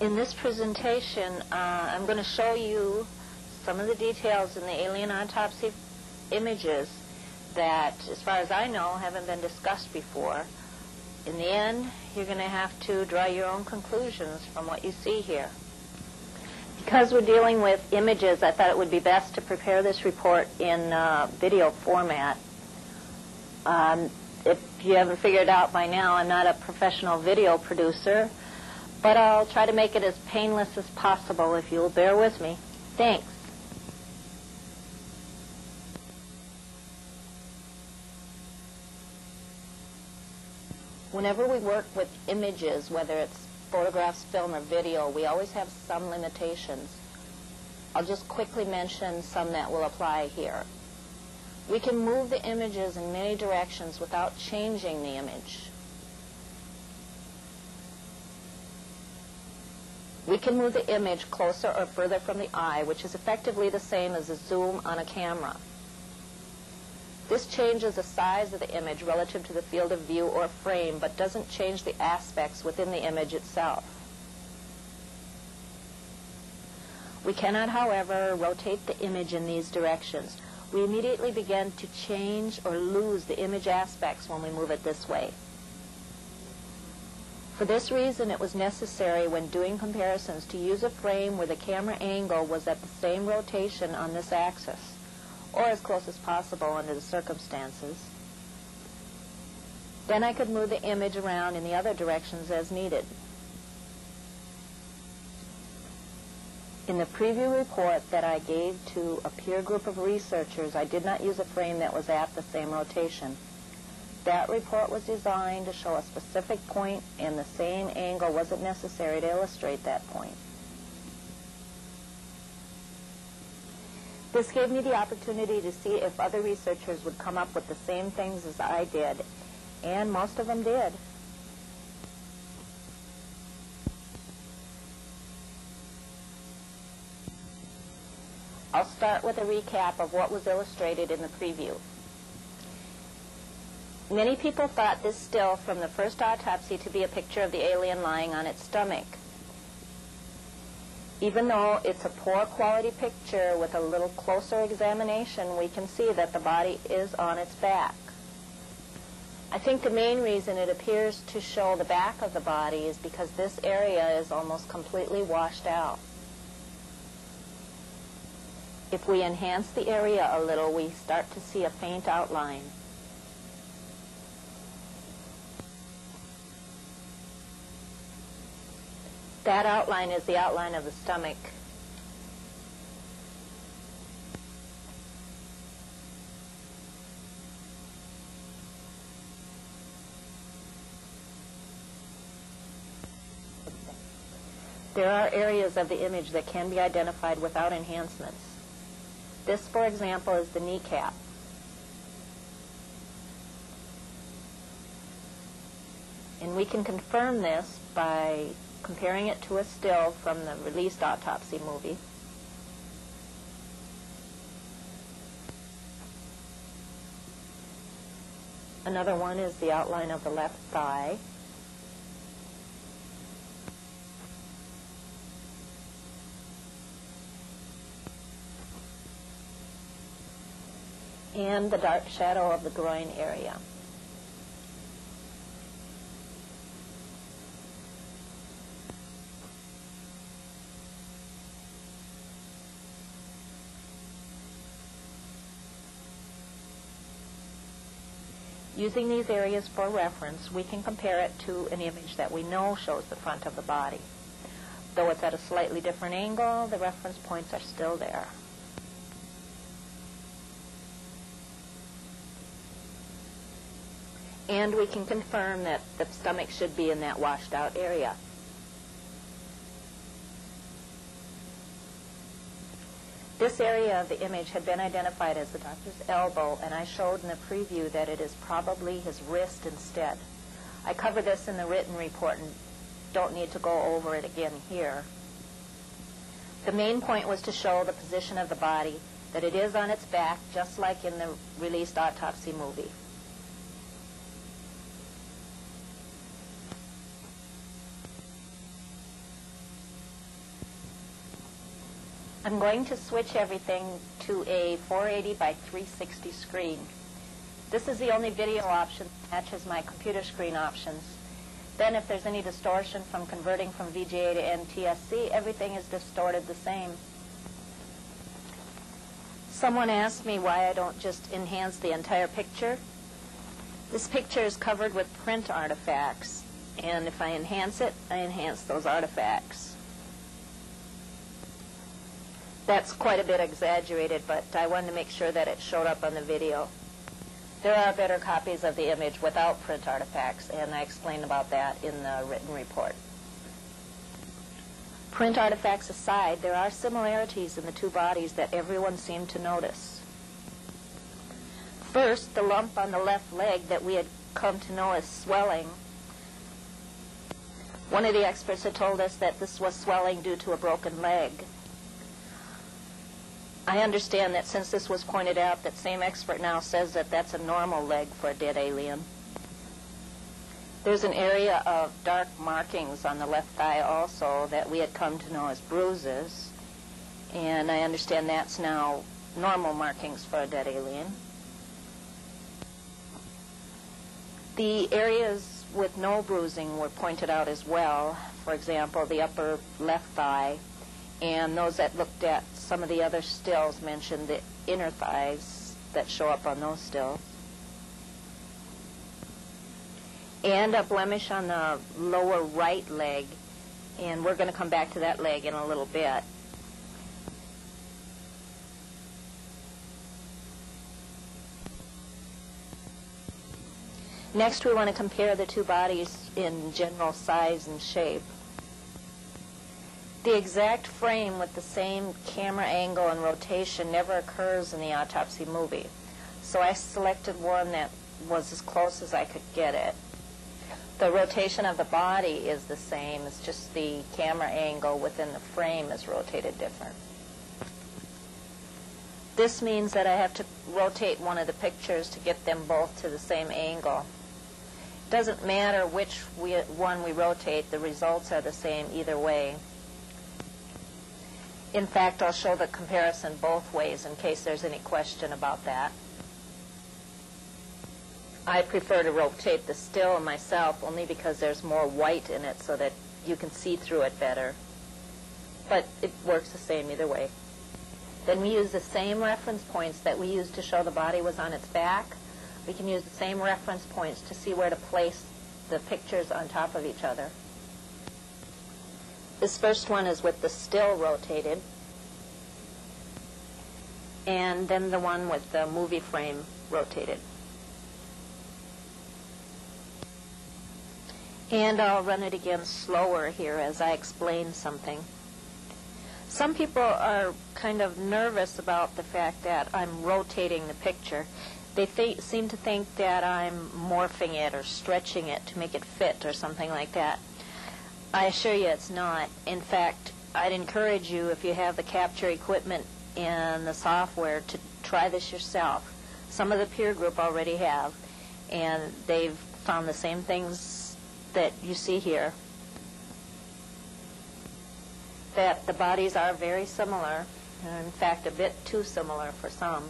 In this presentation, I'm going to show you some of the details in the alien autopsy images that, as far as I know, haven't been discussed before. In the end, you're going to have to draw your own conclusions from what you see here. Because we're dealing with images, I thought it would be best to prepare this report in video format. If you haven't figured out by now, I'm not a professional video producer, but I'll try to make it as painless as possible if you'll bear with me. Thanks. Whenever we work with images, whether it's photographs, film, or video, we always have some limitations. I'll just quickly mention some that will apply here. We can move the images in many directions without changing the image. We can move the image closer or further from the eye, which is effectively the same as a zoom on a camera. This changes the size of the image relative to the field of view or frame, but doesn't change the aspects within the image itself. We cannot, however, rotate the image in these directions. We immediately begin to change or lose the image aspects when we move it this way. For this reason, it was necessary when doing comparisons to use a frame where the camera angle was at the same rotation on this axis, or as close as possible under the circumstances. Then I could move the image around in the other directions as needed. In the preview report that I gave to a peer group of researchers, I did not use a frame that was at the same rotation. That report was designed to show a specific point, and the same angle wasn't necessary to illustrate that point. This gave me the opportunity to see if other researchers would come up with the same things as I did, and most of them did. I'll start with a recap of what was illustrated in the preview. Many people thought this still from the first autopsy to be a picture of the alien lying on its stomach. Even though it's a poor quality picture, with a little closer examination, we can see that the body is on its back. I think the main reason it appears to show the back of the body is because this area is almost completely washed out. If we enhance the area a little, we start to see a faint outline. That outline is the outline of the stomach. There are areas of the image that can be identified without enhancements. This, for example, is the kneecap. And we can confirm this by comparing it to a still from the released autopsy movie. Another one is the outline of the left thigh. And the dark shadow of the groin area. Using these areas for reference, we can compare it to an image that we know shows the front of the body. Though it's at a slightly different angle, the reference points are still there. And we can confirm that the stomach should be in that washed out area. This area of the image had been identified as the doctor's elbow, and I showed in the preview that it is probably his wrist instead. I covered this in the written report and don't need to go over it again here. The main point was to show the position of the body, that it is on its back, just like in the released autopsy movie. I'm going to switch everything to a 480 by 360 screen. This is the only video option that matches my computer screen options. Then if there's any distortion from converting from VGA to NTSC, everything is distorted the same. Someone asked me why I don't just enhance the entire picture. This picture is covered with print artifacts, and if I enhance it, I enhance those artifacts. That's quite a bit exaggerated, but I wanted to make sure that it showed up on the video. There are better copies of the image without print artifacts, and I explained about that in the written report. Print artifacts aside, there are similarities in the two bodies that everyone seemed to notice. First, the lump on the left leg that we had come to know as swelling. One of the experts had told us that this was swelling due to a broken leg. I understand that since this was pointed out, that same expert now says that that's a normal leg for a dead alien. There's an area of dark markings on the left thigh also that we had come to know as bruises, and I understand that's now normal markings for a dead alien. The areas with no bruising were pointed out as well. For example, the upper left thigh, and those that looked at some of the other stills mentioned the inner thighs that show up on those stills. And a blemish on the lower right leg, and we're going to come back to that leg in a little bit. Next, we want to compare the two bodies in general size and shape. The exact frame with the same camera angle and rotation never occurs in the autopsy movie, so I selected one that was as close as I could get it. The rotation of the body is the same, it's just the camera angle within the frame is rotated different. This means that I have to rotate one of the pictures to get them both to the same angle. It doesn't matter which one we rotate, the results are the same either way. In fact, I'll show the comparison both ways in case there's any question about that. I prefer to rotate the still myself only because there's more white in it so that you can see through it better. But it works the same either way. Then we use the same reference points that we used to show the body was on its back. We can use the same reference points to see where to place the pictures on top of each other. This first one is with the still rotated, and then the one with the movie frame rotated. And I'll run it again slower here as I explain something. Some people are kind of nervous about the fact that I'm rotating the picture. They seem to think that I'm morphing it or stretching it to make it fit or something like that. I assure you it's not. In fact, I'd encourage you, if you have the capture equipment and the software, to try this yourself. Some of the peer group already have, and they've found the same things that you see here, that the bodies are very similar, in fact a bit too similar for some.